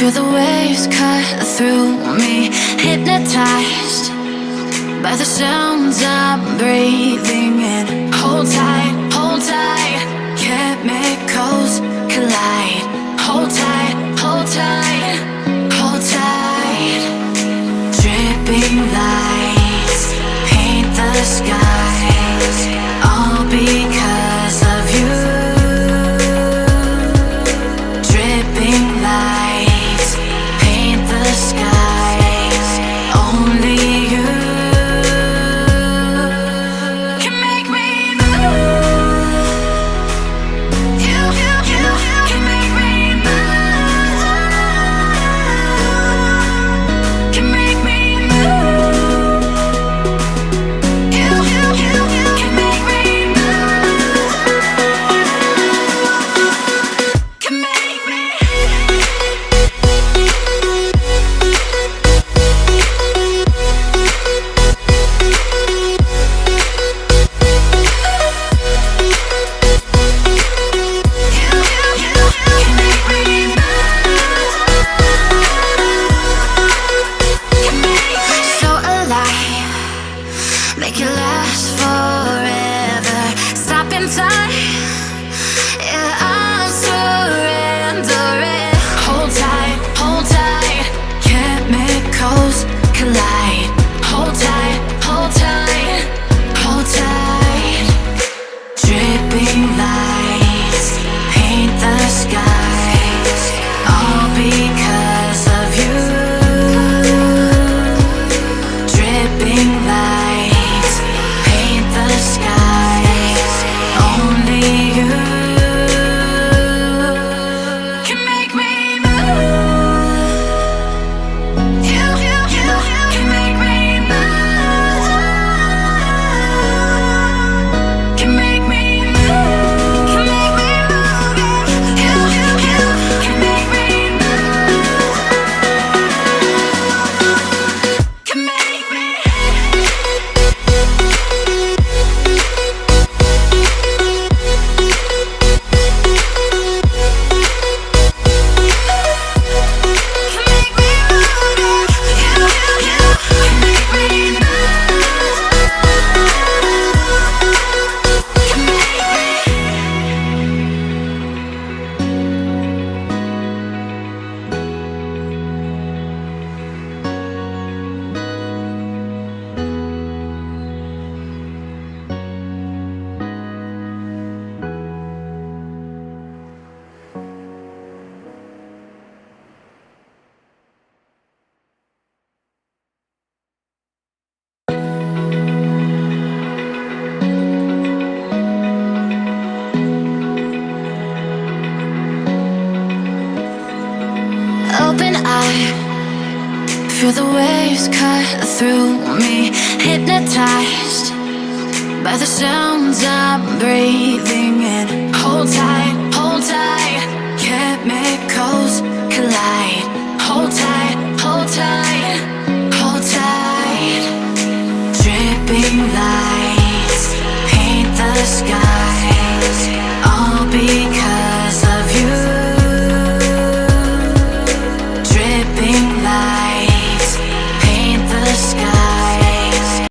Feel the waves cut through me, hypnotized by the sounds I'm breathing in. Hold tight, chemicals collide. Hold tight, hold tight, hold tight. Dripping lights paint the skies, all because of you. Dripping lights paint the skies, only you can make me move. You can make me move. Can make me move. You can make me move. Can make me. Make it last forever. Stop in time. Yeah, I'm surrendering. Hold tight, chemicals collide. Hold tight, hold tight, hold tight. Dripping lights paint the skies, all because of you. Dripping lights paint the skies, only you can make me move. You can make me move. Can make me move. Can make me move. You can make me move. Can make me. Open eye, feel the waves cut through me, hypnotized by the sounds I'm breathing in. Hold tight,